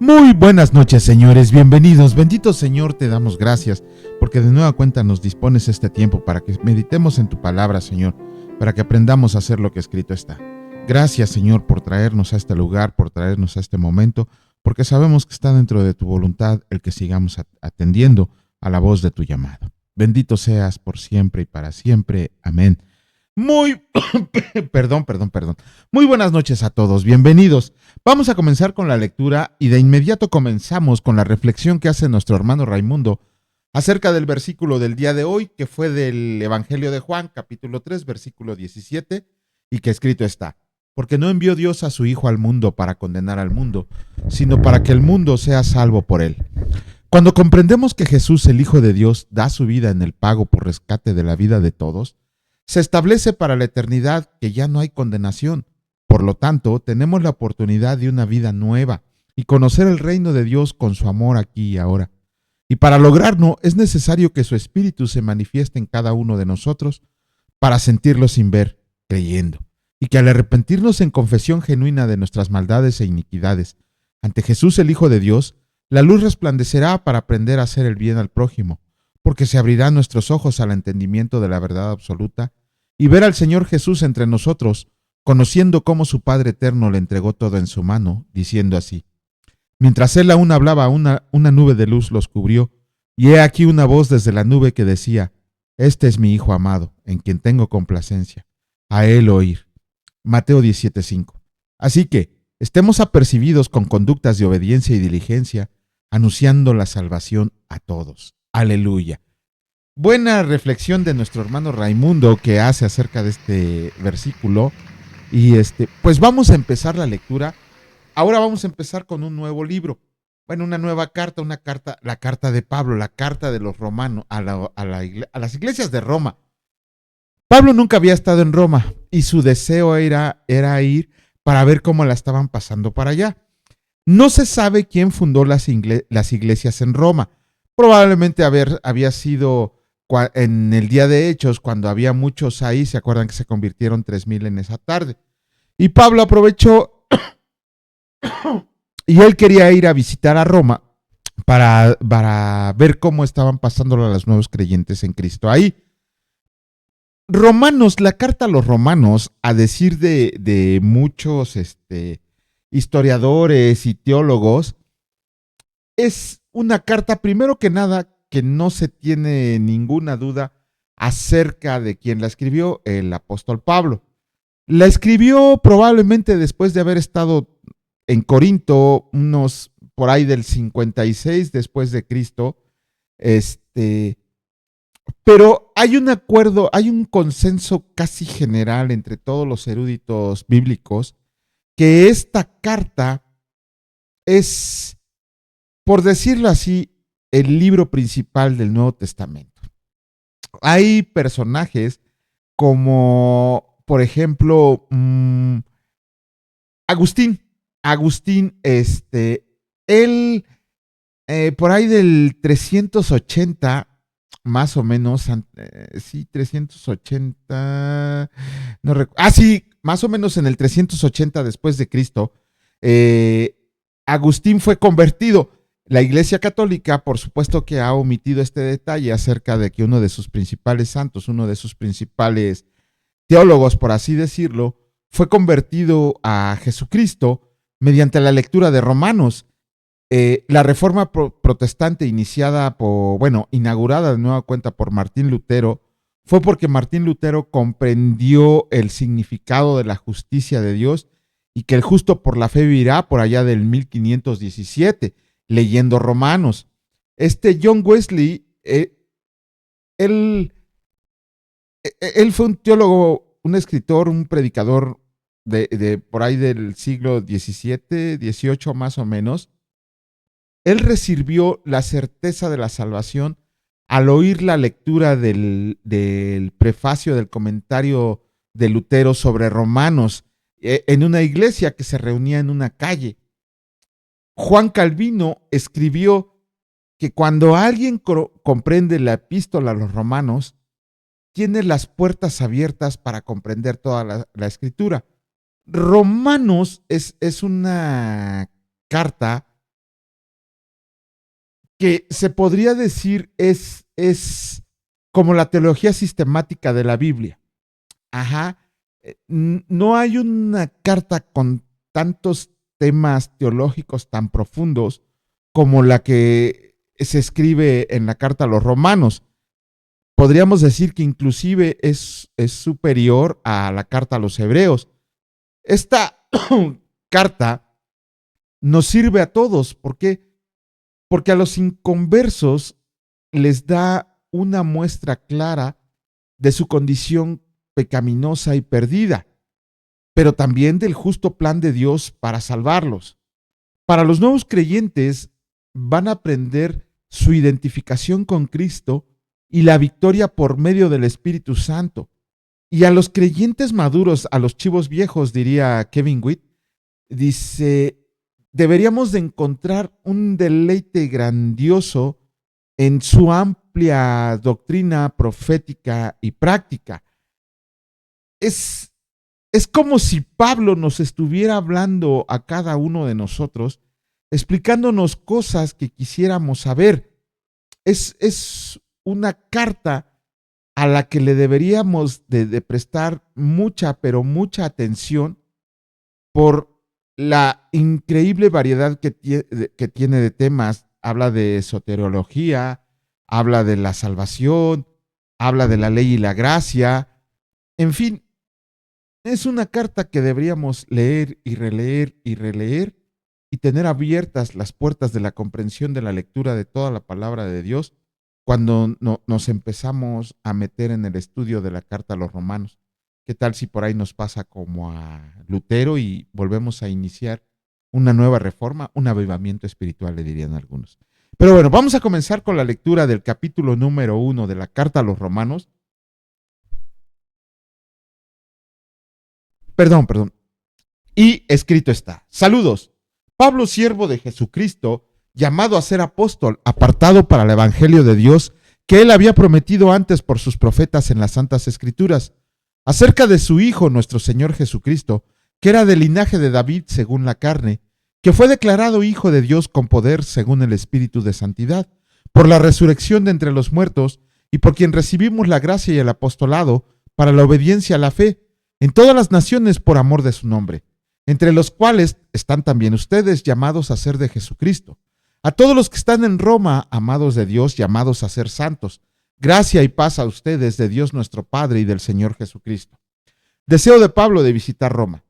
Muy buenas noches, señores, bienvenidos. Bendito Señor, te damos gracias, porque de nueva cuenta nos dispones este tiempo para que meditemos en tu palabra, Señor, para que aprendamos a hacer lo que escrito está. Gracias, Señor, por traernos a este lugar, por traernos a este momento, porque sabemos que está dentro de tu voluntad el que sigamos atendiendo a la voz de tu llamado. Bendito seas por siempre y para siempre. Amén. Perdón. Muy buenas noches a todos, bienvenidos. Vamos a comenzar con la lectura y de inmediato comenzamos con la reflexión que hace nuestro hermano Raimundo acerca del versículo del día de hoy, que fue del Evangelio de Juan, capítulo 3, versículo 17, y que escrito está: porque no envió Dios a su Hijo al mundo para condenar al mundo, sino para que el mundo sea salvo por él. Cuando comprendemos que Jesús, el Hijo de Dios, da su vida en el pago por rescate de la vida de todos, se establece para la eternidad que ya no hay condenación. Por lo tanto, tenemos la oportunidad de una vida nueva y conocer el reino de Dios con su amor aquí y ahora. Y para lograrlo es necesario que su Espíritu se manifieste en cada uno de nosotros para sentirlo sin ver, creyendo. Y que al arrepentirnos en confesión genuina de nuestras maldades e iniquidades ante Jesús, el Hijo de Dios, la luz resplandecerá para aprender a hacer el bien al prójimo, porque se abrirán nuestros ojos al entendimiento de la verdad absoluta y ver al Señor Jesús entre nosotros, conociendo cómo su Padre eterno le entregó todo en su mano, diciendo así: mientras él aún hablaba, una nube de luz los cubrió, y he aquí una voz desde la nube que decía: este es mi Hijo amado, en quien tengo complacencia, a él oír. Mateo 17:5. Así que estemos apercibidos con conductas de obediencia y diligencia, anunciando la salvación a todos. Aleluya. Buena reflexión de nuestro hermano Raimundo que hace acerca de este versículo. Y pues vamos a empezar la lectura. Ahora vamos a empezar con un nuevo libro. Bueno, una nueva carta, la carta de Pablo, la carta de los romanos a las iglesias de Roma. Pablo nunca había estado en Roma y su deseo era ir para ver cómo la estaban pasando para allá. No se sabe quién fundó las iglesias en Roma. Probablemente había sido en el día de Hechos, cuando había muchos ahí. Se acuerdan que se convirtieron 3,000 en esa tarde. Y Pablo aprovechó y él quería ir a visitar a Roma para ver cómo estaban pasándolo a los nuevos creyentes en Cristo ahí. Romanos, la carta a los romanos, a decir de muchos historiadores y teólogos, es una carta, primero que nada, que no se tiene ninguna duda acerca de quién la escribió, el apóstol Pablo. La escribió probablemente después de haber estado en Corinto, unos por ahí del 56 después de Cristo. Pero hay un acuerdo, hay un consenso casi general entre todos los eruditos bíblicos que esta carta es, por decirlo así, el libro principal del Nuevo Testamento. Hay personajes como, por ejemplo, Agustín. Agustín, él, por ahí del 380, más o menos, sí, 380, no recuerdo. Sí, más o menos en el 380 después de Cristo, Agustín fue convertido. La Iglesia Católica, por supuesto que ha omitido este detalle acerca de que uno de sus principales santos, uno de sus principales teólogos, por así decirlo, fue convertido a Jesucristo mediante la lectura de Romanos. La reforma protestante inaugurada de nueva cuenta por Martín Lutero, fue porque Martín Lutero comprendió el significado de la justicia de Dios y que el justo por la fe vivirá, por allá del 1517, leyendo Romanos. John Wesley, él fue un teólogo, un escritor, un predicador de por ahí del siglo XVII, XVIII más o menos. Él recibió la certeza de la salvación al oír la lectura del prefacio del comentario de Lutero sobre Romanos en una iglesia que se reunía en una calle. Juan Calvino escribió que cuando alguien comprende la epístola a los romanos, tiene las puertas abiertas para comprender toda la escritura. Romanos es una carta que se podría decir es como la teología sistemática de la Biblia. Ajá. No hay una carta con tantos temas teológicos tan profundos como la que se escribe en la carta a los romanos. Podríamos decir que inclusive es superior a la carta a los hebreos. Esta carta nos sirve a todos. ¿Por qué? Porque a los inconversos les da una muestra clara de su condición pecaminosa y perdida, pero también del justo plan de Dios para salvarlos. Para los nuevos creyentes van a aprender su identificación con Cristo y la victoria por medio del Espíritu Santo. Y a los creyentes maduros, a los chivos viejos, diría Kevin Witt, dice, deberíamos de encontrar un deleite grandioso en su amplia doctrina profética y práctica. Es como si Pablo nos estuviera hablando a cada uno de nosotros, explicándonos cosas que quisiéramos saber. Es una carta a la que le deberíamos de prestar mucha, pero mucha atención por la increíble variedad que tiene de temas. Habla de soteriología, habla de la salvación, habla de la ley y la gracia. En fin, es una carta que deberíamos leer y releer y tener abiertas las puertas de la comprensión de la lectura de toda la palabra de Dios cuando nos empezamos a meter en el estudio de la carta a los romanos. ¿Qué tal si por ahí nos pasa como a Lutero y volvemos a iniciar una nueva reforma, un avivamiento espiritual, le dirían algunos? Pero bueno, vamos a comenzar con la lectura del capítulo número 1 de la carta a los romanos. Perdón. Y escrito está: saludos, Pablo, siervo de Jesucristo, llamado a ser apóstol, apartado para el evangelio de Dios, que él había prometido antes por sus profetas en las santas escrituras, acerca de su Hijo, nuestro Señor Jesucristo, que era del linaje de David según la carne, que fue declarado Hijo de Dios con poder según el Espíritu de santidad, por la resurrección de entre los muertos, y por quien recibimos la gracia y el apostolado para la obediencia a la fe, en todas las naciones por amor de su nombre, entre los cuales están también ustedes, llamados a ser de Jesucristo. A todos los que están en Roma, amados de Dios, llamados a ser santos, gracia y paz a ustedes de Dios nuestro Padre y del Señor Jesucristo. Deseo de Pablo de visitar Roma.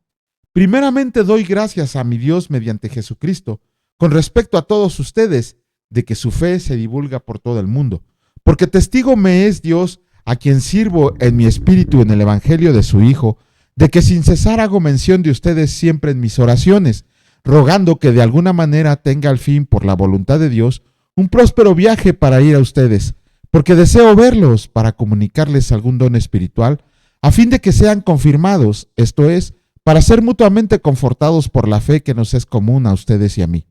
Primeramente doy gracias a mi Dios mediante Jesucristo, con respecto a todos ustedes, de que su fe se divulga por todo el mundo, porque testigo me es Dios, a quien sirvo en mi espíritu en el evangelio de su Hijo, de que sin cesar hago mención de ustedes siempre en mis oraciones, rogando que de alguna manera tenga al fin, por la voluntad de Dios, un próspero viaje para ir a ustedes, porque deseo verlos para comunicarles algún don espiritual, a fin de que sean confirmados, esto es, para ser mutuamente confortados por la fe que nos es común a ustedes y a mí.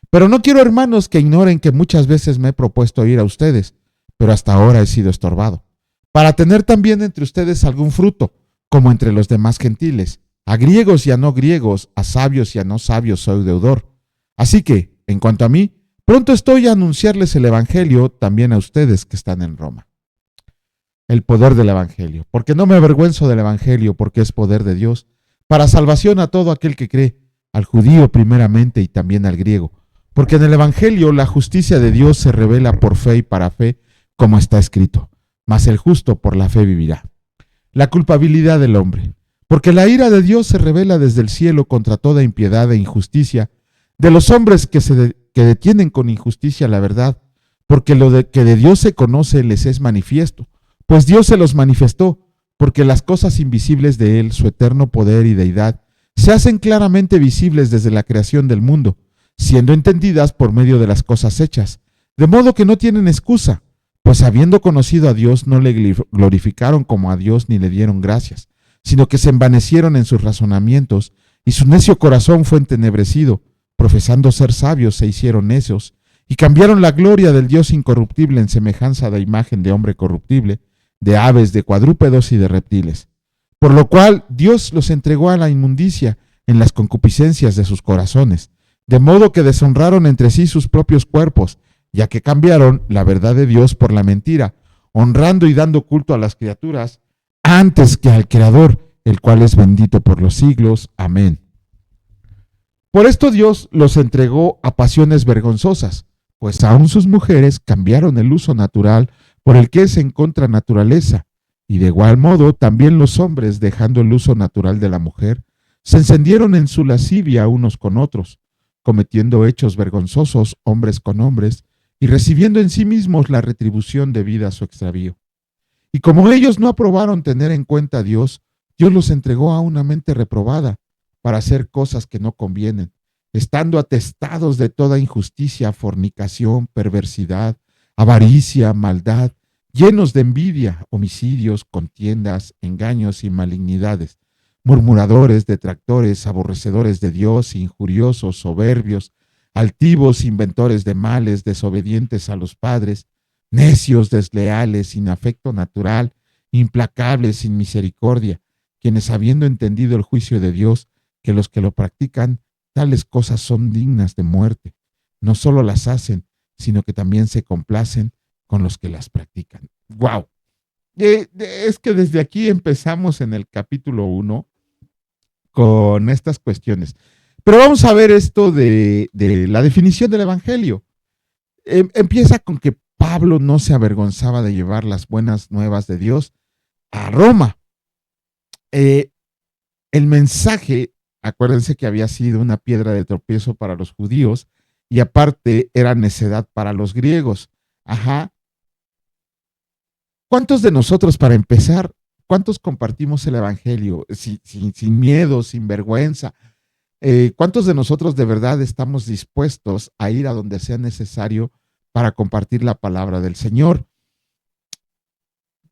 Pero no quiero, hermanos, que ignoren que muchas veces me he propuesto ir a ustedes, pero hasta ahora he sido estorbado, para tener también entre ustedes algún fruto, como entre los demás gentiles. A griegos y a no griegos, a sabios y a no sabios soy deudor. Así que, en cuanto a mí, pronto estoy a anunciarles el evangelio también a ustedes que están en Roma. El poder del evangelio. Porque no me avergüenzo del evangelio, porque es poder de Dios, para salvación a todo aquel que cree, al judío primeramente y también al griego. Porque en el evangelio la justicia de Dios se revela por fe y para fe, como está escrito: mas el justo por la fe vivirá. La culpabilidad del hombre. Porque la ira de Dios se revela desde el cielo contra toda impiedad e injusticia de los hombres que detienen con injusticia la verdad, porque lo que de Dios se conoce les es manifiesto, pues Dios se los manifestó, porque las cosas invisibles de Él, su eterno poder y deidad, se hacen claramente visibles desde la creación del mundo, siendo entendidas por medio de las cosas hechas, de modo que no tienen excusa, pues habiendo conocido a Dios no le glorificaron como a Dios ni le dieron gracias, sino que se envanecieron en sus razonamientos, y su necio corazón fue entenebrecido, profesando ser sabios se hicieron necios, y cambiaron la gloria del Dios incorruptible en semejanza de imagen de hombre corruptible, de aves, de cuadrúpedos y de reptiles. Por lo cual Dios los entregó a la inmundicia en las concupiscencias de sus corazones, de modo que deshonraron entre sí sus propios cuerpos, ya que cambiaron la verdad de Dios por la mentira, honrando y dando culto a las criaturas antes que al Creador, el cual es bendito por los siglos. Amén. Por esto Dios los entregó a pasiones vergonzosas, pues aún sus mujeres cambiaron el uso natural por el que es en contra naturaleza, y de igual modo también los hombres, dejando el uso natural de la mujer, se encendieron en su lascivia unos con otros, cometiendo hechos vergonzosos hombres con hombres, y recibiendo en sí mismos la retribución debida a su extravío. Y como ellos no aprobaron tener en cuenta a Dios, Dios los entregó a una mente reprobada para hacer cosas que no convienen, estando atestados de toda injusticia, fornicación, perversidad, avaricia, maldad, llenos de envidia, homicidios, contiendas, engaños y malignidades, murmuradores, detractores, aborrecedores de Dios, injuriosos, soberbios, altivos, inventores de males, desobedientes a los padres, necios, desleales, sin afecto natural, implacables, sin misericordia, quienes habiendo entendido el juicio de Dios, que los que lo practican, tales cosas son dignas de muerte, no solo las hacen, sino que también se complacen con los que las practican. ¡Wow! Es que desde aquí empezamos en el capítulo 1 con estas cuestiones. Pero vamos a ver esto de la definición del Evangelio. Empieza con que Pablo no se avergonzaba de llevar las buenas nuevas de Dios a Roma. El mensaje, acuérdense que había sido una piedra de tropiezo para los judíos y aparte era necedad para los griegos. Ajá. ¿Cuántos de nosotros, para empezar, cuántos compartimos el Evangelio sin miedo, sin vergüenza? ¿Cuántos de nosotros de verdad estamos dispuestos a ir a donde sea necesario para compartir la palabra del Señor?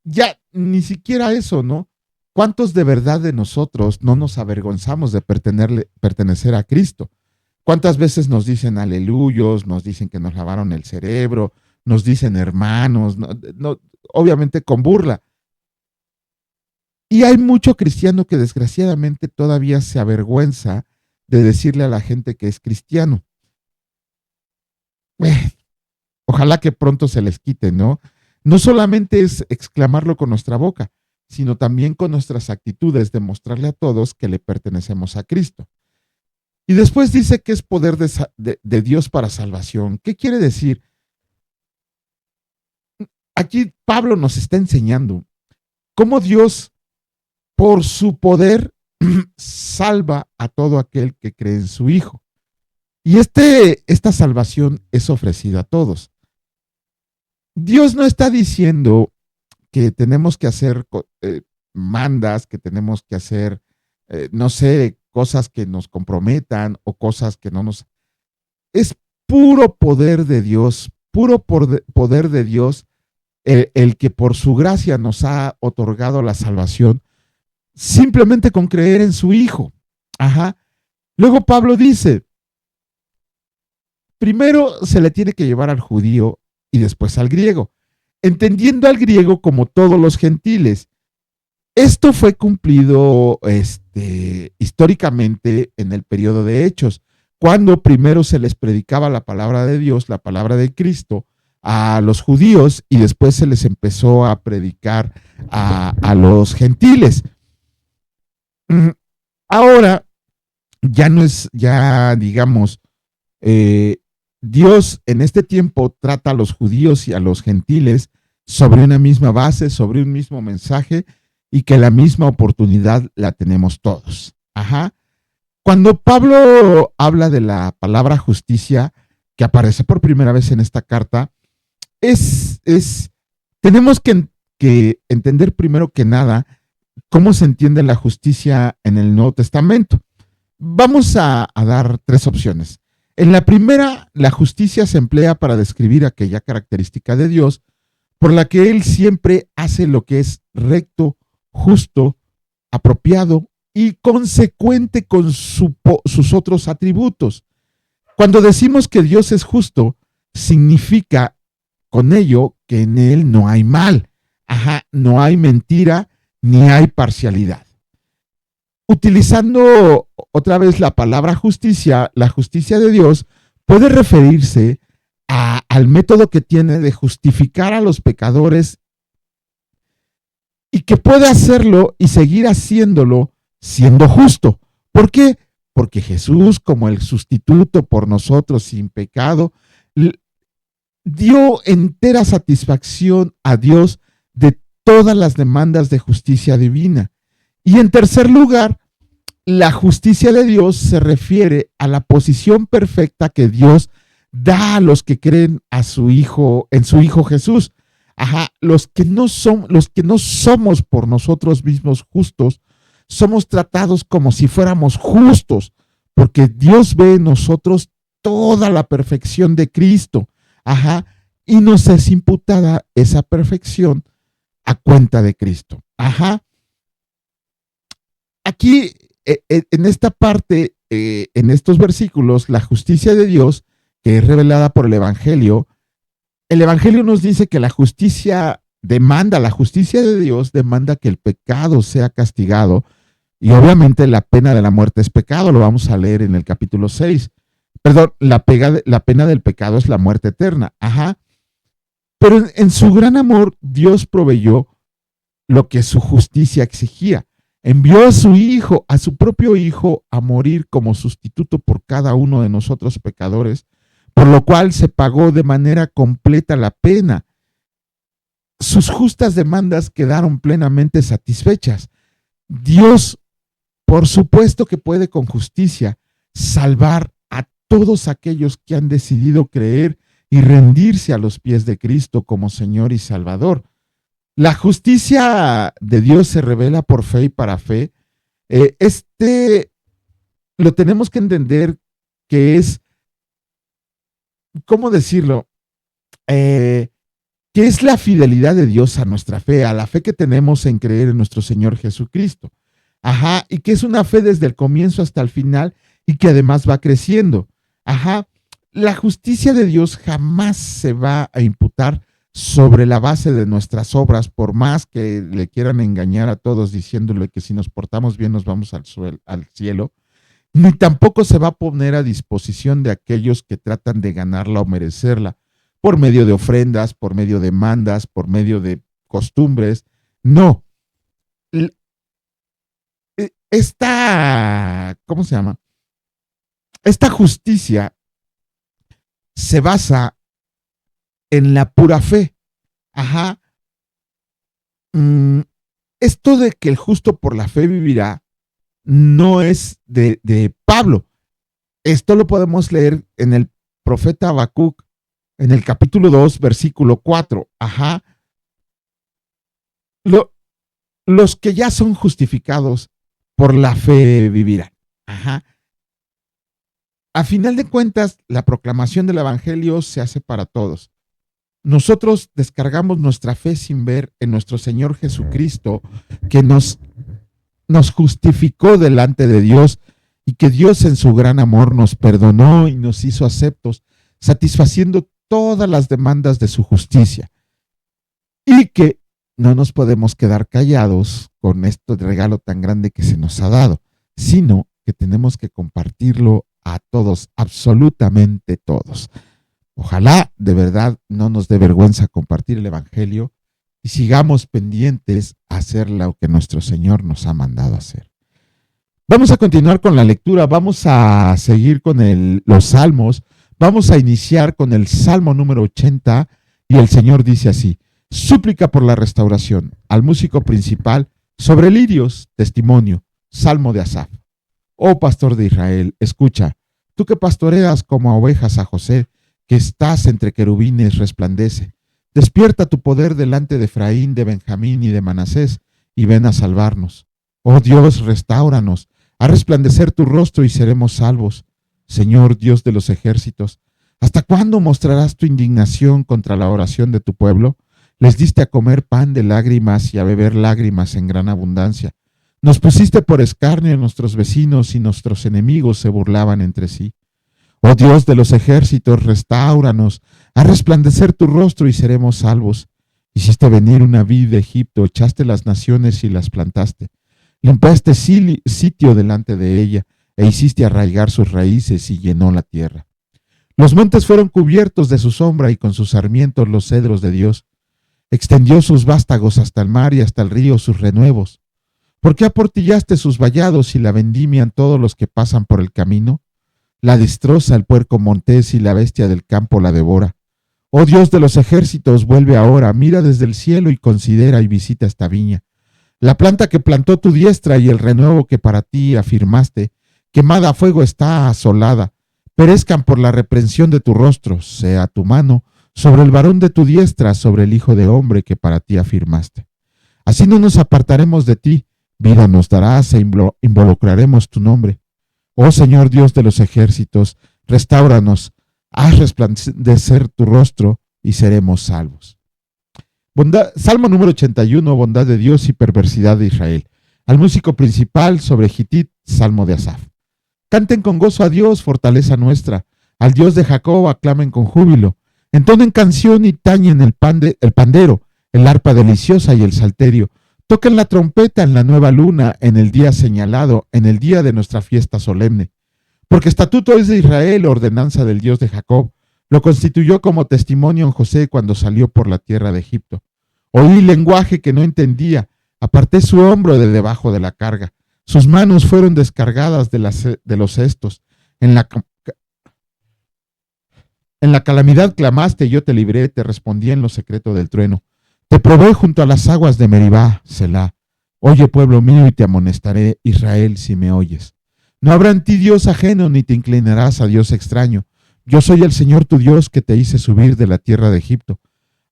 Ya ni siquiera eso, ¿no? ¿Cuántos de verdad de nosotros no nos avergonzamos de pertenecer a Cristo? ¿Cuántas veces nos dicen aleluyos, nos dicen que nos lavaron el cerebro, nos dicen hermanos, obviamente con burla? Y hay mucho cristiano que desgraciadamente todavía se avergüenza de decirle a la gente que es cristiano. Ojalá que pronto se les quite, ¿no? No solamente es exclamarlo con nuestra boca, sino también con nuestras actitudes, demostrarle a todos que le pertenecemos a Cristo. Y después dice que es poder de Dios para salvación. ¿Qué quiere decir? Aquí Pablo nos está enseñando cómo Dios, por su poder, salva a todo aquel que cree en su Hijo. Y esta salvación es ofrecida a todos. Dios no está diciendo que tenemos que hacer mandas, que tenemos que hacer, no sé, cosas que nos comprometan o cosas que no nos... Es puro poder de Dios, puro poder de Dios, el que por su gracia nos ha otorgado la salvación, simplemente con creer en su Hijo. Ajá. Luego Pablo dice, primero se le tiene que llevar al judío y después al griego, entendiendo al griego como todos los gentiles. Esto fue cumplido históricamente en el periodo de Hechos, cuando primero se les predicaba la palabra de Dios, la palabra de Cristo, a los judíos y después se les empezó a predicar a los gentiles. Ahora ya no es, ya digamos, Dios en este tiempo trata a los judíos y a los gentiles sobre una misma base, sobre un mismo mensaje y que la misma oportunidad la tenemos todos. Ajá. Cuando Pablo habla de la palabra justicia, que aparece por primera vez en esta carta, tenemos que entender primero que nada cómo se entiende la justicia en el Nuevo Testamento. Vamos a dar tres opciones. En la primera, la justicia se emplea para describir aquella característica de Dios por la que Él siempre hace lo que es recto, justo, apropiado y consecuente con sus otros atributos. Cuando decimos que Dios es justo, significa con ello que en Él no hay mal, no hay mentira ni hay parcialidad. Utilizando otra vez la palabra justicia, la justicia de Dios puede referirse al método que tiene de justificar a los pecadores y que puede hacerlo y seguir haciéndolo siendo justo. ¿Por qué? Porque Jesús, como el sustituto por nosotros sin pecado, dio entera satisfacción a Dios de todas las demandas de justicia divina. Y en tercer lugar, la justicia de Dios se refiere a la posición perfecta que Dios da a los que creen a su hijo, en su hijo Jesús. Los que no somos por nosotros mismos justos, somos tratados como si fuéramos justos, porque Dios ve en nosotros toda la perfección de Cristo. Y nos es imputada esa perfección a cuenta de Cristo. Aquí, en esta parte, en estos versículos, la justicia de Dios, que es revelada por el Evangelio nos dice que la justicia de Dios demanda que el pecado sea castigado, y obviamente la pena de la muerte es pecado, lo vamos a leer en el capítulo 6. Perdón, la pena del pecado es la muerte eterna. Pero en su gran amor, Dios proveyó lo que su justicia exigía. Envió a su hijo, a su propio hijo, a morir como sustituto por cada uno de nosotros pecadores, por lo cual se pagó de manera completa la pena. Sus justas demandas quedaron plenamente satisfechas. Dios, por supuesto que puede con justicia salvar a todos aquellos que han decidido creer y rendirse a los pies de Cristo como Señor y Salvador. La justicia de Dios se revela por fe y para fe. Lo tenemos que entender que es, ¿cómo decirlo? Que es la fidelidad de Dios a nuestra fe, a la fe que tenemos en creer en nuestro Señor Jesucristo. Y que es una fe desde el comienzo hasta el final y que además va creciendo. La justicia de Dios jamás se va a imputar sobre la base de nuestras obras, por más que le quieran engañar a todos diciéndole que si nos portamos bien nos vamos al cielo, ni tampoco se va a poner a disposición de aquellos que tratan de ganarla o merecerla por medio de ofrendas, por medio de mandas, por medio de costumbres. No. ¿Cómo se llama? Esta justicia se basa en la pura fe. Esto de que el justo por la fe vivirá no es de Pablo. Esto lo podemos leer en el profeta Habacuc, en el capítulo 2, versículo 4. Los que ya son justificados por la fe vivirán. A final de cuentas, la proclamación del Evangelio se hace para todos. Nosotros descargamos nuestra fe sin ver en nuestro Señor Jesucristo, que nos justificó delante de Dios y que Dios en su gran amor nos perdonó y nos hizo aceptos, satisfaciendo todas las demandas de su justicia. Y que no nos podemos quedar callados con este regalo tan grande que se nos ha dado, sino que tenemos que compartirlo a todos, absolutamente todos. Ojalá de verdad no nos dé vergüenza compartir el Evangelio y sigamos pendientes a hacer lo que nuestro Señor nos ha mandado hacer. Vamos a continuar con la lectura, vamos a seguir con los salmos, vamos a iniciar con el Salmo número 80 y el Señor dice así: súplica por la restauración, al músico principal, sobre lirios, testimonio, Salmo de Asaf. Oh pastor de Israel, escucha, tú que pastoreas como a ovejas a José, que estás entre querubines, resplandece. Despierta tu poder delante de Efraín, de Benjamín y de Manasés, y ven a salvarnos. Oh Dios, restáuranos, a resplandecer tu rostro y seremos salvos. Señor Dios de los ejércitos, ¿hasta cuándo mostrarás tu indignación contra la oración de tu pueblo? Les diste a comer pan de lágrimas y a beber lágrimas en gran abundancia. Nos pusiste por escarnio a nuestros vecinos y nuestros enemigos se burlaban entre sí. Oh Dios de los ejércitos, restáuranos, a resplandecer tu rostro y seremos salvos. Hiciste venir una vid de Egipto, echaste las naciones y las plantaste. Limpiaste sitio delante de ella e hiciste arraigar sus raíces y llenó la tierra. Los montes fueron cubiertos de su sombra y con sus sarmientos los cedros de Dios. Extendió sus vástagos hasta el mar y hasta el río sus renuevos. ¿Por qué aportillaste sus vallados y la vendimian todos los que pasan por el camino? La destroza el puerco montés y la bestia del campo la devora. Oh Dios de los ejércitos, vuelve ahora, mira desde el cielo y considera y visita esta viña. La planta que plantó tu diestra y el renuevo que para ti afirmaste, quemada a fuego está asolada. Perezcan por la reprensión de tu rostro, sea tu mano sobre el varón de tu diestra, sobre el hijo de hombre que para ti afirmaste. Así no nos apartaremos de ti, vida nos darás e involucraremos tu nombre. Oh Señor Dios de los ejércitos, restáuranos, haz resplandecer tu rostro y seremos salvos. Salmo número 81, bondad de Dios y perversidad de Israel. Al músico principal sobre Gitit, salmo de Asaf. Canten con gozo a Dios, fortaleza nuestra. Al Dios de Jacob aclamen con júbilo. Entonen canción y tañen el pandero, el arpa deliciosa y el salterio. Toquen la trompeta en la nueva luna, en el día señalado, en el día de nuestra fiesta solemne. Porque estatuto es de Israel, ordenanza del Dios de Jacob. Lo constituyó como testimonio en José cuando salió por la tierra de Egipto. Oí lenguaje que no entendía, aparté su hombro de debajo de la carga. Sus manos fueron descargadas de los cestos. En la calamidad clamaste, yo te libré, te respondí en lo secreto del trueno. Te probé junto a las aguas de Meribá, Selah. Oye, pueblo mío, y te amonestaré, Israel, si me oyes. No habrá en ti Dios ajeno, ni te inclinarás a Dios extraño. Yo soy el Señor tu Dios que te hice subir de la tierra de Egipto.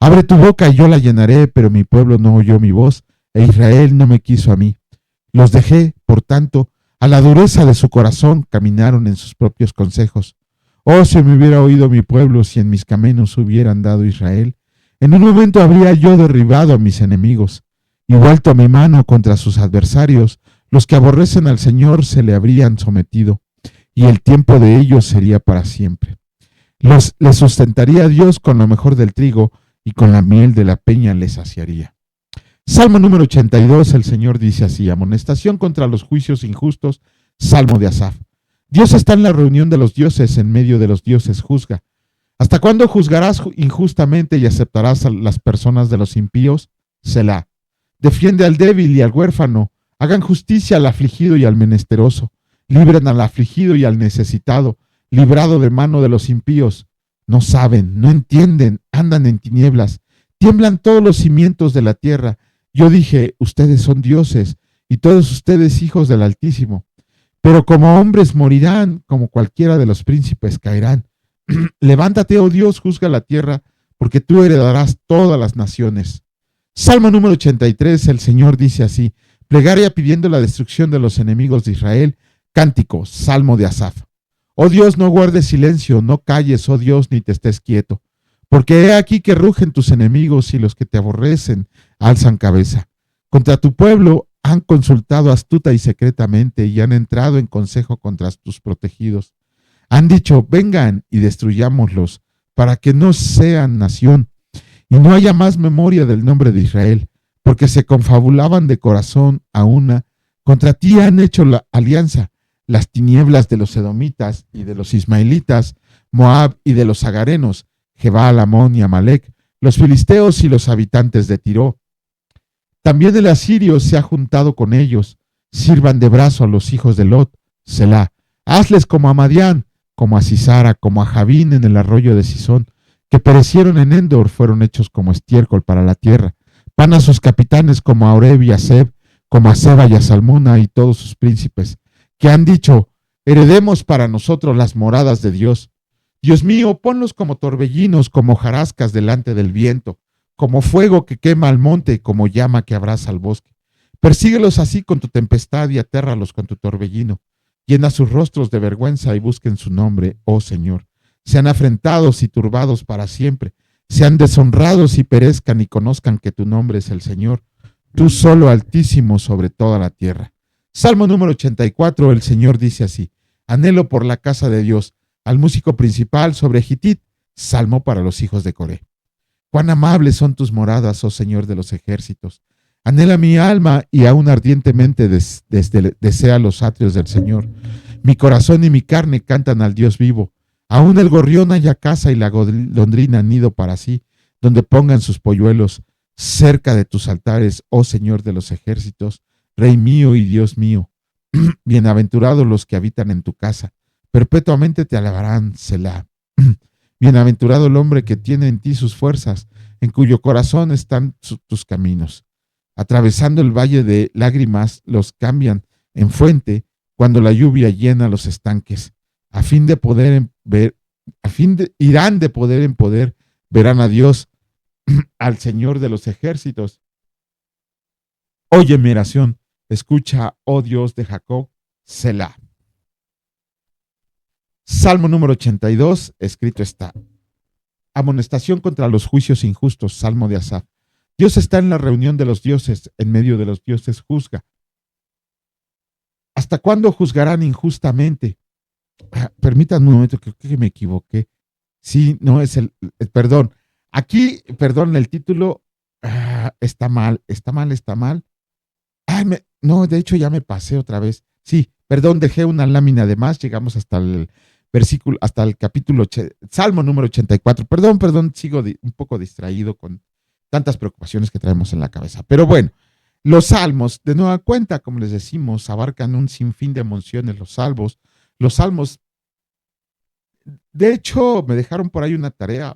Abre tu boca y yo la llenaré, pero mi pueblo no oyó mi voz, e Israel no me quiso a mí. Los dejé, por tanto, a la dureza de su corazón, caminaron en sus propios consejos. Oh, si me hubiera oído mi pueblo, si en mis caminos hubiera andado Israel, en un momento habría yo derribado a mis enemigos, y vuelto a mi mano contra sus adversarios, los que aborrecen al Señor se le habrían sometido, y el tiempo de ellos sería para siempre. Les sustentaría Dios con lo mejor del trigo, y con la miel de la peña les saciaría. Salmo número 82, el Señor dice así: amonestación contra los juicios injustos, salmo de Asaf. Dios está en la reunión de los dioses, en medio de los dioses juzga. ¿Hasta cuándo juzgarás injustamente y aceptarás a las personas de los impíos? Selah. Defiende al débil y al huérfano, hagan justicia al afligido y al menesteroso, libren al afligido y al necesitado, librado de mano de los impíos. No saben, no entienden, andan en tinieblas, tiemblan todos los cimientos de la tierra. Yo dije, ustedes son dioses, y todos ustedes hijos del Altísimo. Pero como hombres morirán, como cualquiera de los príncipes caerán. Levántate, oh Dios, juzga la tierra, porque tú heredarás todas las naciones. Salmo número 83, el Señor dice así: plegaria pidiendo la destrucción de los enemigos de Israel, cántico, salmo de Asaf. Oh Dios, no guardes silencio, no calles, oh Dios, ni te estés quieto. Porque he aquí que rugen tus enemigos y los que te aborrecen alzan cabeza. Contra tu pueblo han consultado astuta y secretamente y han entrado en consejo contra tus protegidos. Han dicho, vengan y destruyámoslos, para que no sean nación y no haya más memoria del nombre de Israel, porque se confabulaban de corazón a una. Contra ti han hecho la alianza, las tinieblas de los edomitas y de los ismaelitas, Moab y de los agarenos, Gebal, Amón y Amalek, los filisteos y los habitantes de Tiro. También el asirio se ha juntado con ellos. Sirvan de brazo a los hijos de Lot, Selah. Hazles como a Madián, como a Sisara, como a Javín en el arroyo de Sisón, que perecieron en Endor, fueron hechos como estiércol para la tierra. Van a sus capitanes como a Oreb y a Seb, como a Seba y a Salmuna y todos sus príncipes, que han dicho, heredemos para nosotros las moradas de Dios. Dios mío, ponlos como torbellinos, como hojarascas delante del viento, como fuego que quema al monte, como llama que abraza al bosque. Persíguelos así con tu tempestad y atérralos con tu torbellino. Llena sus rostros de vergüenza y busquen su nombre, oh Señor. Sean afrentados y turbados para siempre. Sean deshonrados y perezcan y conozcan que tu nombre es el Señor, tú solo Altísimo sobre toda la tierra. Salmo número 84, el Señor dice así: anhelo por la casa de Dios. Al músico principal sobre Gitit, salmo para los hijos de Coré. Cuán amables son tus moradas, oh Señor de los ejércitos. Anhela mi alma y aún ardientemente desea los atrios del Señor. Mi corazón y mi carne cantan al Dios vivo. Aún el gorrión haya casa y la golondrina nido para sí, donde pongan sus polluelos cerca de tus altares, oh Señor de los ejércitos, Rey mío y Dios mío. Bienaventurados los que habitan en tu casa, perpetuamente te alabarán, Selah. Bienaventurado el hombre que tiene en ti sus fuerzas, en cuyo corazón están tus caminos. Atravesando el valle de lágrimas, los cambian en fuente cuando la lluvia llena los estanques. A fin de poder ver, irán de poder en poder, verán a Dios, al Señor de los ejércitos. Oye mi oración, escucha, oh Dios de Jacob, Selah. Salmo número 82, escrito está. Amonestación contra los juicios injustos, Salmo de Asaf. Dios está en la reunión de los dioses, en medio de los dioses juzga. ¿Hasta cuándo juzgarán injustamente? Permítanme un momento, creo que me equivoqué. Sí, no es perdón. Aquí, perdón, el título está mal, está mal, está mal. No, de hecho ya me pasé otra vez. Sí, perdón, dejé una lámina de más, llegamos hasta el versículo, hasta el capítulo, Salmo número 84. Perdón, sigo un poco distraído con tantas preocupaciones que traemos en la cabeza. Pero bueno, los salmos, de nueva cuenta, como les decimos, abarcan un sinfín de emociones, los salmos. De hecho, me dejaron por ahí una tarea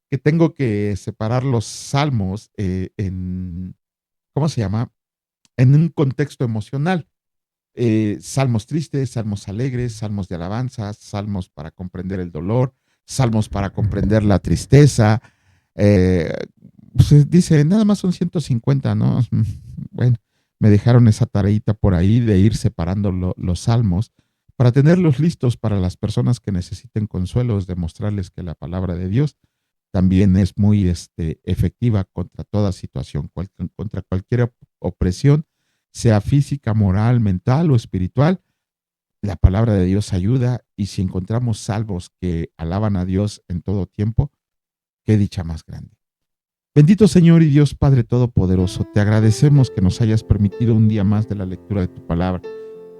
que tengo que separar los salmos en, ¿cómo se llama? En un contexto emocional. Salmos tristes, salmos alegres, salmos de alabanza, salmos para comprender el dolor, salmos para comprender la tristeza. Eh, pues dice, nada más son 150, ¿no? Bueno, me dejaron esa tareita por ahí de ir separando los salmos para tenerlos listos para las personas que necesiten consuelos, demostrarles que la palabra de Dios también es muy efectiva contra toda situación, contra cualquier opresión, sea física, moral, mental o espiritual. La palabra de Dios ayuda, y si encontramos salvos que alaban a Dios en todo tiempo, qué dicha más grande. Bendito Señor y Dios Padre Todopoderoso, te agradecemos que nos hayas permitido un día más de la lectura de tu palabra.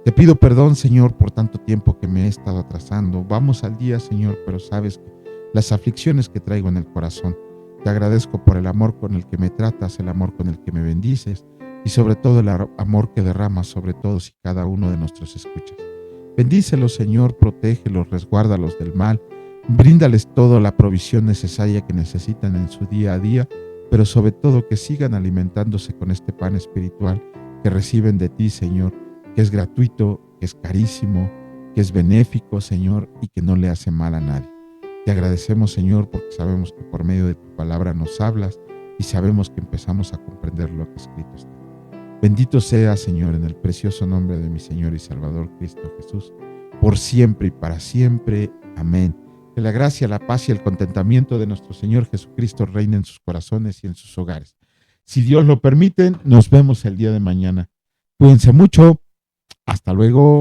Te pido perdón, Señor, por tanto tiempo que me he estado atrasando. Vamos al día, Señor, pero sabes las aflicciones que traigo en el corazón. Te agradezco por el amor con el que me tratas, el amor con el que me bendices y sobre todo el amor que derramas sobre todos y cada uno de nuestros escuchas. Bendícelos, Señor, protégelos, resguárdalos del mal, bríndales toda la provisión necesaria que necesitan en su día a día, pero sobre todo que sigan alimentándose con este pan espiritual que reciben de ti, Señor, que es gratuito, que es carísimo, que es benéfico, Señor, y que no le hace mal a nadie. Te agradecemos, Señor, porque sabemos que por medio de tu palabra nos hablas y sabemos que empezamos a comprender lo que escrito está. Bendito sea, Señor, en el precioso nombre de mi Señor y Salvador Cristo Jesús, por siempre y para siempre. Amén. Que la gracia, la paz y el contentamiento de nuestro Señor Jesucristo reine en sus corazones y en sus hogares. Si Dios lo permite, nos vemos el día de mañana. Cuídense mucho. Hasta luego.